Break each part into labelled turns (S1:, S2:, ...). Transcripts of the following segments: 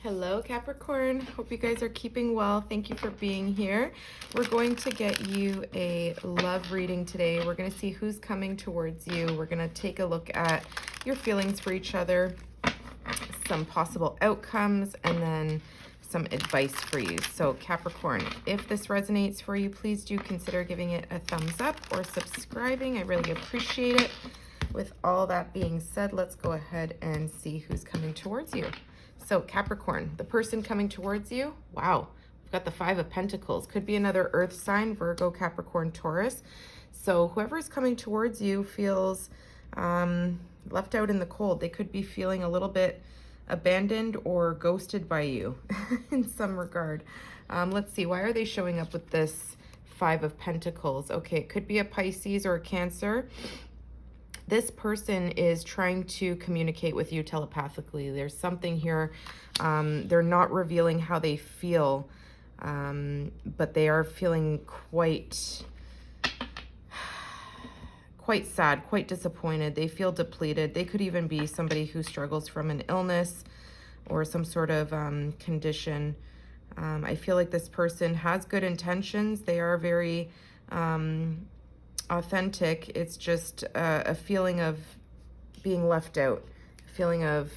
S1: Hello, Capricorn. Hope you guys are keeping well. Thank you for being here. We're going to get you a love reading today. We're going to see who's coming towards you. We're going to take a look at your feelings for each other, some possible outcomes, and then some advice for you. So Capricorn, if this resonates for you, please do consider giving it a thumbs up or subscribing. I really appreciate it. With all that being said, let's go ahead and see who's coming towards you. So Capricorn, the person coming towards you, wow, we've got the Five of Pentacles. Could be another earth sign, Virgo, Capricorn, Taurus. So whoever is coming towards you feels left out in the cold. They could be feeling a little bit abandoned or ghosted by you in some regard. Let's see, why are they showing up with this Five of Pentacles? Okay, it could be a Pisces or a Cancer. This person is trying to communicate with you telepathically. There's something here. They're not revealing how they feel, but they are feeling quite sad, quite disappointed. They feel depleted. They could even be somebody who struggles from an illness or some sort of condition. I feel like this person has good intentions. They are very authentic. It's just a feeling of being left out, a feeling of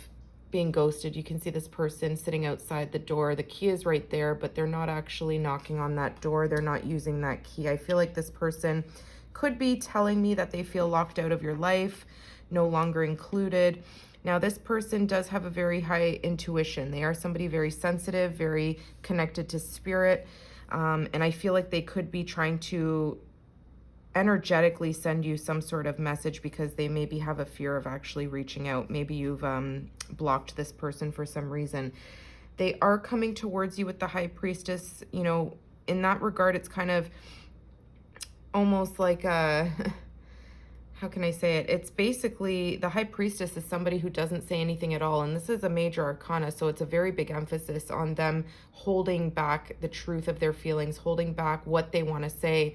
S1: being ghosted. You can see this person sitting outside the door. The key is right there, but they're not actually knocking on that door. They're not using that key. I feel like this person could be telling me that they feel locked out of your life, no longer included. Now, this person does have a very high intuition. They are somebody very sensitive, very connected to spirit, and I feel like they could be trying to energetically send you some sort of message because they maybe have a fear of actually reaching out. Maybe you've blocked this person for some reason. They are coming towards you with the High Priestess. You know, in that regard, it's kind of almost like a, how can I say it? It's basically, the High Priestess is somebody who doesn't say anything at all. And this is a major arcana, so it's a very big emphasis on them holding back the truth of their feelings, holding back what they want to say.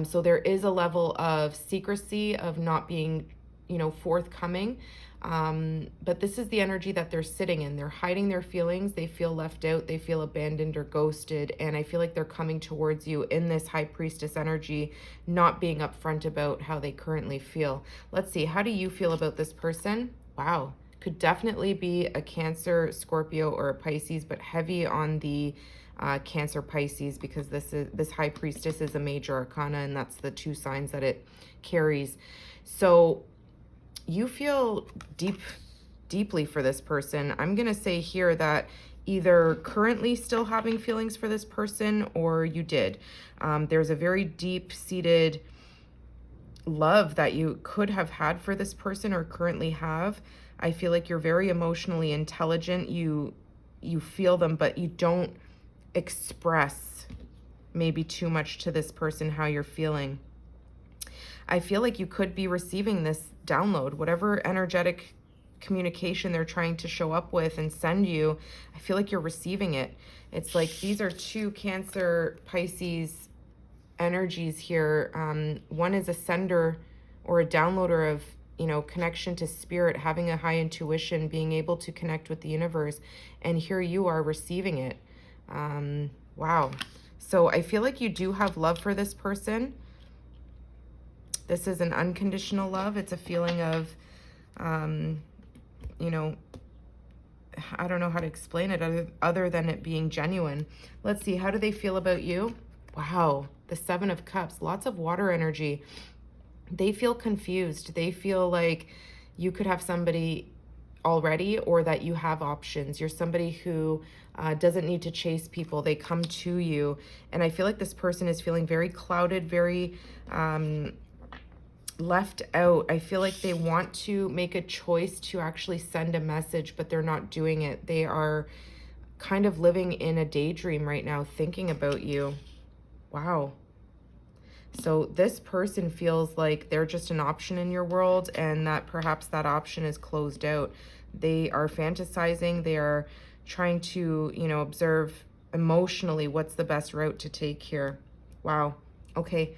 S1: So there is a level of secrecy, of not being, you know, forthcoming. But this is the energy that they're sitting in. They're hiding their feelings. They feel left out. They feel abandoned or ghosted. And I feel like they're coming towards you in this High Priestess energy, not being upfront about how they currently feel. Let's see. How do you feel about this person? Wow. Could definitely be a Cancer, Scorpio, or a Pisces, but heavy on the Cancer, Pisces, because this High Priestess is a major arcana, and that's the two signs that it carries. So you feel deeply for this person. I'm going to say here that either currently still having feelings for this person or you did. There's a very deep-seated love that you could have had for this person or currently have. I feel like you're very emotionally intelligent. You feel them, but you don't express maybe too much to this person how you're feeling. I feel like you could be receiving this download, whatever energetic communication they're trying to show up with and send you. I feel like you're receiving it. It's like these are two Cancer, Pisces energies here. One is a sender or a downloader of, you know, connection to spirit, having a high intuition, being able to connect with the universe. And here you are receiving it. Wow. So I feel like you do have love for this person. This is an unconditional love. It's a feeling of, you know, I don't know how to explain it other than it being genuine. Let's see. How do they feel about you? Wow. The Seven of Cups. Lots of water energy. They feel confused. They feel like you could have somebody already, or that you have options. You're somebody who doesn't need to chase people. They come to you. And I feel like this person is feeling very clouded, very left out. I feel like they want to make a choice to actually send a message, but they're not doing it. They are kind of living in a daydream right now, thinking about you. Wow. So this person feels like they're just an option in your world, and that perhaps that option is closed out. They are fantasizing. They are trying to, you know, observe emotionally what's the best route to take here. Wow. Okay.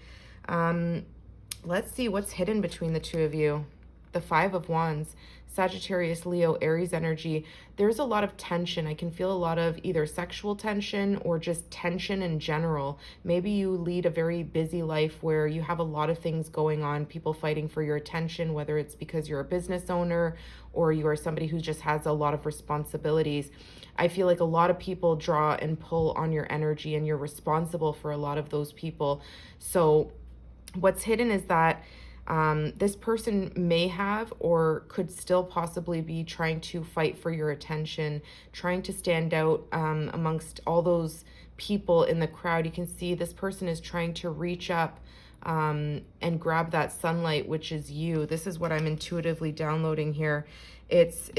S1: Let's see what's hidden between the two of you. The Five of Wands. Sagittarius, Leo, Aries energy, there's a lot of tension. I can feel a lot of either sexual tension or just tension in general. Maybe you lead a very busy life where you have a lot of things going on, people fighting for your attention, whether it's because you're a business owner or you are somebody who just has a lot of responsibilities. I feel like a lot of people draw and pull on your energy, and you're responsible for a lot of those people. So what's hidden is that this person may have or could still possibly be trying to fight for your attention, trying to stand out amongst all those people in the crowd. You can see this person is trying to reach up and grab that sunlight, which is you. This is what I'm intuitively downloading here. It's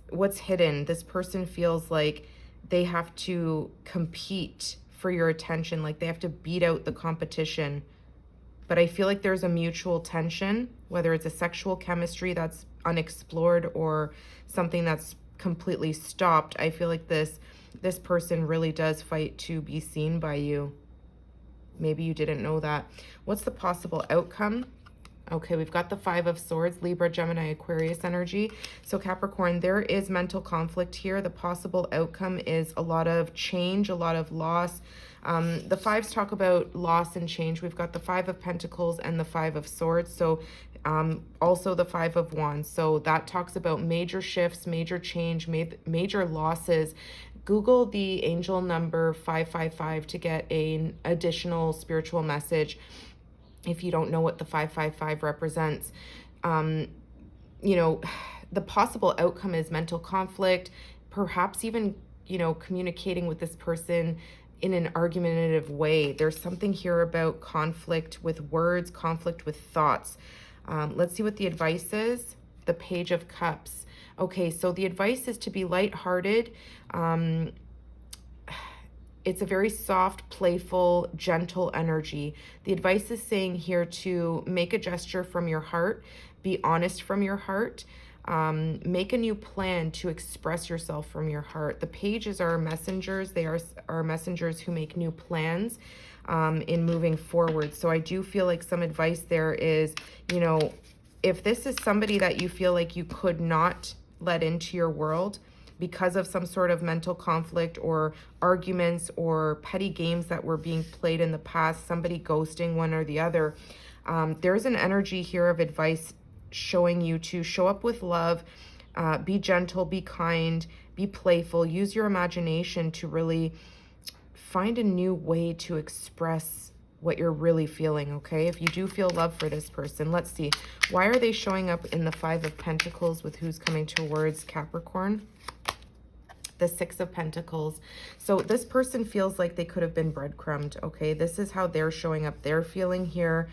S1: what's hidden. This person feels like they have to compete for your attention, like they have to beat out the competition. But I feel like there's a mutual tension, whether it's a sexual chemistry that's unexplored or something that's completely stopped. I feel like this person really does fight to be seen by you. Maybe you didn't know that. What's the possible outcome? Okay, we've got the Five of Swords, Libra, Gemini, Aquarius energy. So Capricorn, there is mental conflict here. The possible outcome is a lot of change, a lot of loss. The fives talk about loss and change. We've got the Five of Pentacles and the Five of Swords. So also the Five of Wands. So that talks about major shifts, major change, major losses. Google the angel number 555 to get an additional spiritual message if you don't know what the 555 represents. You know, the possible outcome is mental conflict, perhaps even, you know, communicating with this person in an argumentative way. There's something here about conflict with words, conflict with thoughts. Let's see what the advice is. The Page of Cups. Okay, so the advice is to be lighthearted. It's a very soft, playful, gentle energy. The advice is saying here to make a gesture from your heart, be honest from your heart, make a new plan to express yourself from your heart. The pages are messengers. They are messengers who make new plans in moving forward. So I do feel like some advice there is, you know, if this is somebody that you feel like you could not let into your world, because of some sort of mental conflict or arguments or petty games that were being played in the past, somebody ghosting one or the other, there's an energy here of advice showing you to show up with love, be gentle, be kind, be playful, use your imagination to really find a new way to express what you're really feeling, okay? If you do feel love for this person, let's see. Why are they showing up in the Five of Pentacles with who's coming towards Capricorn? The Six of Pentacles. So this person feels like they could have been breadcrumbed, okay? This is how they're showing up. They're feeling here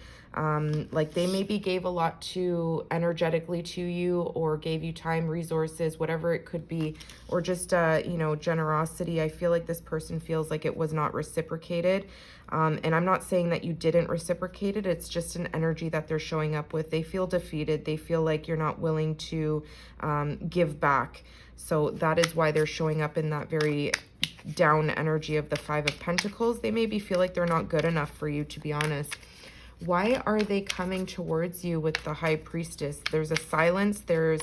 S1: like they maybe gave a lot to energetically to you, or gave you time, resources, whatever it could be, or just, you know, generosity. I feel like this person feels like it was not reciprocated. And I'm not saying that you didn't reciprocate it. It's just an energy that they're showing up with. They feel defeated. They feel like you're not willing to give back. So that is why they're showing up in that very down energy of the Five of Pentacles. They maybe feel like they're not good enough for you, to be honest. Why are they coming towards you with the High Priestess? There's a silence. There's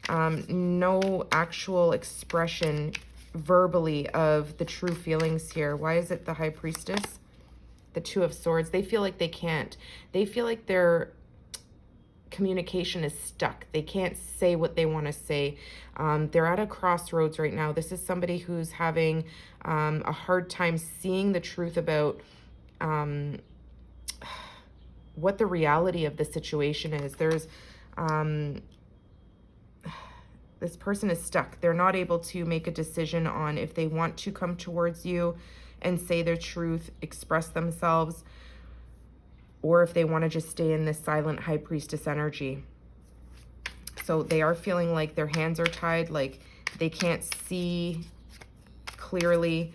S1: no actual expression verbally of the true feelings here. Why is it the High Priestess? The Two of Swords. They feel like they can't. They feel like their communication is stuck. They can't say what they want to say. They're at a crossroads right now. This is somebody who's having a hard time seeing the truth about what the reality of the situation is. There's this person is stuck. They're not able to make a decision on if they want to come towards you and say their truth, express themselves, or if they want to just stay in this silent High Priestess energy. So they are feeling like their hands are tied, like they can't see clearly.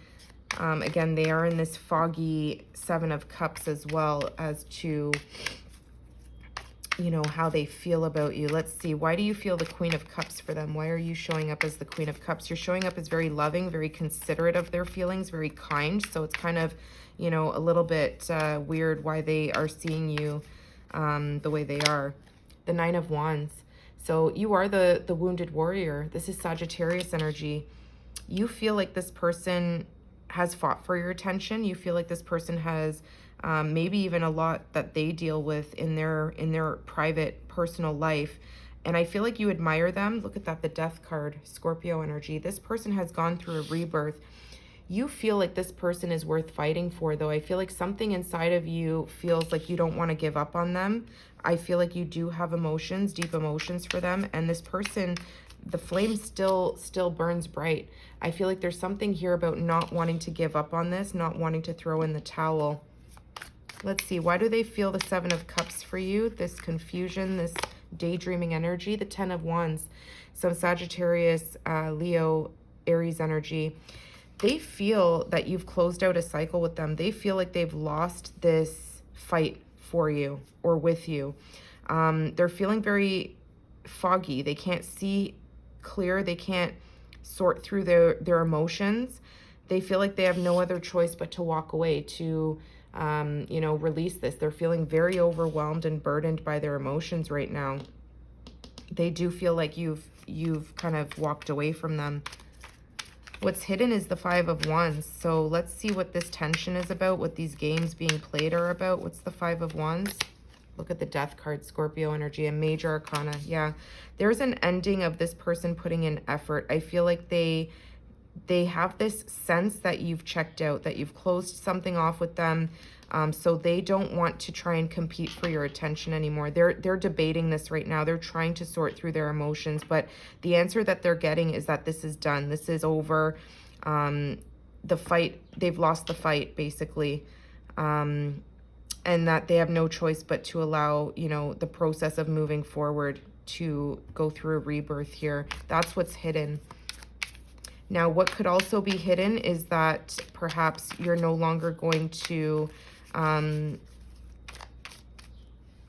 S1: Again, they are in this foggy Seven of Cups as well as to, you know, how they feel about you. Let's see. Why do you feel the Queen of Cups for them? Why are you showing up as the Queen of Cups? You're showing up as very loving, very considerate of their feelings, very kind. So it's kind of, you know, a little bit weird why they are seeing you the way they are. The Nine of Wands. So you are the wounded warrior. This is Sagittarius energy. You feel like this person has fought for your attention. You feel like this person has maybe even a lot that they deal with in their private personal life. And I feel like you admire them. Look at that, the Death card, Scorpio energy. This person has gone through a rebirth. You feel like this person is worth fighting for, though. I feel like something inside of you feels like you don't want to give up on them. I feel like you do have emotions, deep emotions for them. And this person, the flame still burns bright. I feel like there's something here about not wanting to give up on this, not wanting to throw in the towel. Let's see, why do they feel the Seven of Cups for you? This confusion, this daydreaming energy, the Ten of Wands. Some Sagittarius, Leo, Aries energy. They feel that you've closed out a cycle with them. They feel like they've lost this fight for you or with you. They're feeling very foggy. They can't see clear. They can't sort through their emotions. They feel like they have no other choice but to walk away, to you know, release this. They're feeling very overwhelmed and burdened by their emotions right now. They do feel like you've kind of walked away from them. What's hidden is the Five of Wands. So let's see what this tension is about, what these games being played are about. What's the Five of Wands? Look at the Death card, Scorpio energy, a major arcana. Yeah, there's an ending of this person putting in effort. I feel like they have this sense that you've checked out, that you've closed something off with them. So they don't want to try and compete for your attention anymore. They're debating this right now. They're trying to sort through their emotions, but the answer that they're getting is that this is done. This is over. The fight, they've lost the fight, basically. And that they have no choice but to allow, you know, the process of moving forward to go through a rebirth here. That's what's hidden. Now, what could also be hidden is that perhaps you're no longer going to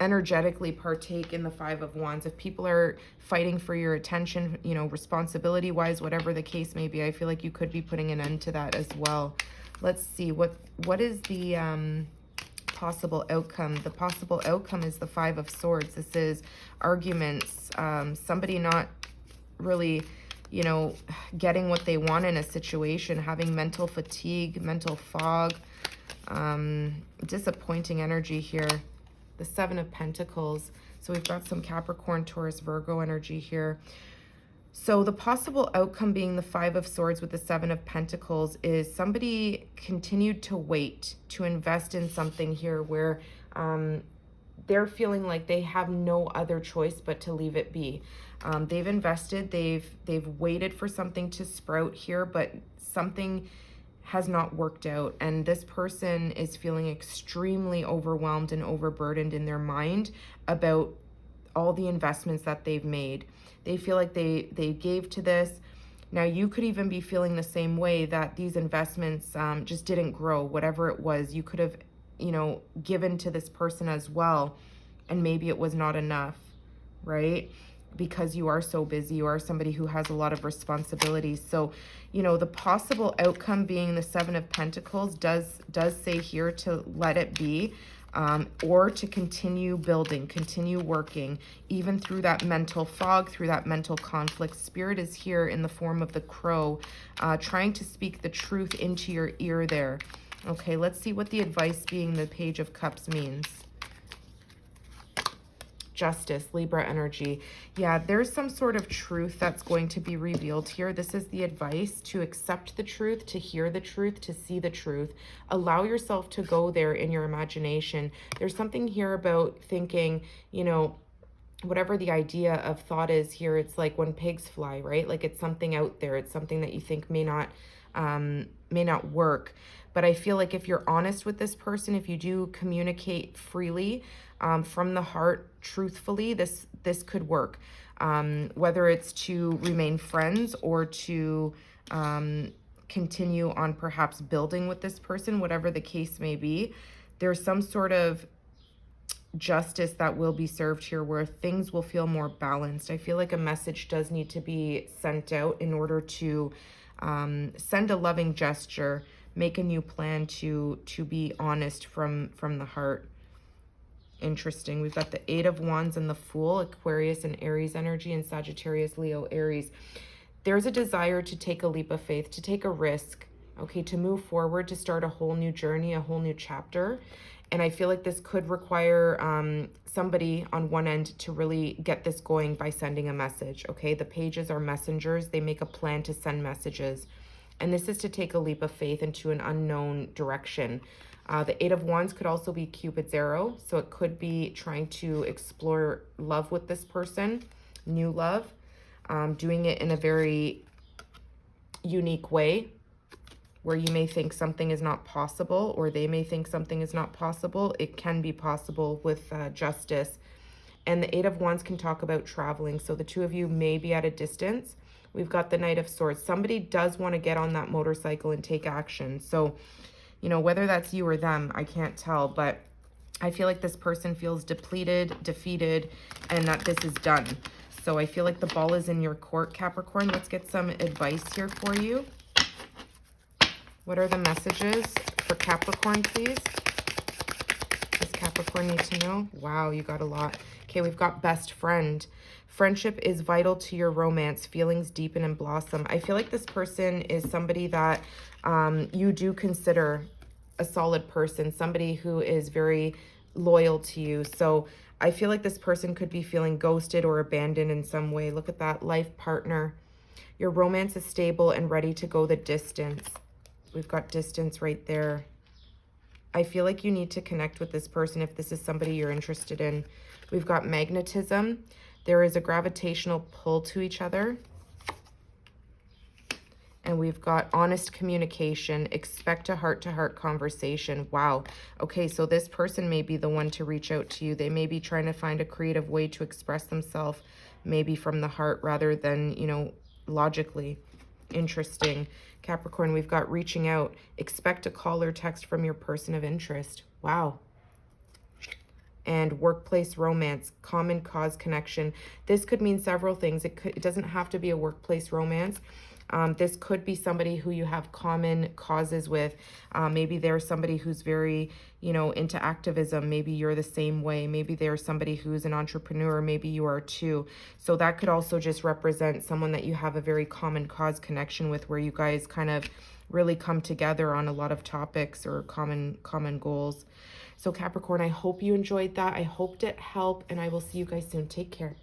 S1: energetically partake in the Five of Wands. If people are fighting for your attention, you know, responsibility-wise, whatever the case may be, I feel like you could be putting an end to that as well. Let's see, what is the possible outcome? The possible outcome is the Five of Swords. This is arguments, somebody not really, you know, getting what they want in a situation, having mental fatigue, mental fog, disappointing energy here. The Seven of Pentacles. So we've got some Capricorn, Taurus, Virgo energy here. So the possible outcome being the Five of Swords with the Seven of Pentacles is somebody continued to wait to invest in something here where they're feeling like they have no other choice but to leave it be. They've invested, they've waited for something to sprout here, but something has not worked out. And this person is feeling extremely overwhelmed and overburdened in their mind about all the investments that they've made. They feel like they gave to this. Now, you could even be feeling the same way, that these investments just didn't grow, whatever it was. You could have, you know, given to this person as well, and maybe it was not enough, right? Because you are so busy, you are somebody who has a lot of responsibilities. So, you know, the possible outcome being the Seven of Pentacles does say here to let it be, or to continue building, continue working, even through that mental fog, through that mental conflict. Spirit is here in the form of the Crow, trying to speak the truth into your ear there. Okay, let's see what the advice being the Page of Cups means. Justice, Libra energy. Yeah, there's some sort of truth that's going to be revealed here. This is the advice to accept the truth, to hear the truth, to see the truth. Allow yourself to go there in your imagination. There's something here about thinking, you know, whatever the idea of thought is here, it's like when pigs fly, right? Like it's something out there. It's something that you think may not work. But I feel like if you're honest with this person, if you do communicate freely, from the heart, truthfully, this could work. Whether it's to remain friends or to continue on perhaps building with this person, whatever the case may be, there's some sort of justice that will be served here where things will feel more balanced. I feel like a message does need to be sent out in order to send a loving gesture, make a new plan to be honest from the heart. Interesting. We've got the 8 of Wands and the Fool, Aquarius and Aries energy, and Sagittarius, Leo, Aries. There's a desire to take a leap of faith, to take a risk, okay, to move forward, to start a whole new journey, a whole new chapter. And I feel like this could require somebody on one end to really get this going by sending a message, okay? The pages are messengers. They make a plan to send messages. And this is to take a leap of faith into an unknown direction. The 8 of Wands could also be Cupid's arrow. So it could be trying to explore love with this person, new love, doing it in a very unique way, where you may think something is not possible, or they may think something is not possible. It can be possible with justice. And the 8 of Wands can talk about traveling. So the two of you may be at a distance. We've got the Knight of Swords. Somebody does want to get on that motorcycle and take action. So, you know, whether that's you or them, I can't tell. But I feel like this person feels depleted, defeated, and that this is done. So I feel like the ball is in your court, Capricorn. Let's get some advice here for you. What are the messages for Capricorn, please? Does Capricorn need to know? Wow, you got a lot. Okay, we've got best friend. Friendship is vital to your romance. Feelings deepen and blossom. I feel like this person is somebody that you do consider a solid person, somebody who is very loyal to you. So I feel like this person could be feeling ghosted or abandoned in some way. Look at that, life partner. Your romance is stable and ready to go the distance. We've got distance right there. I feel like you need to connect with this person if this is somebody you're interested in. We've got magnetism. There is a gravitational pull to each other. And we've got honest communication. Expect a heart-to-heart conversation. Wow. Okay, so this person may be the one to reach out to you. They may be trying to find a creative way to express themselves, maybe from the heart rather than, you know, logically. Interesting. Capricorn, we've got reaching out. Expect a call or text from your person of interest. Wow. And workplace romance, common cause connection. This could mean several things. It doesn't have to be a workplace romance. This could be somebody who you have common causes with. Maybe they're somebody who's very, you know, into activism. Maybe you're the same way. Maybe they're somebody who's an entrepreneur. Maybe you are too. So that could also just represent someone that you have a very common cause connection with, where you guys kind of really come together on a lot of topics or common goals. So Capricorn, I hope you enjoyed that. I hoped it helped, and I will see you guys soon. Take care.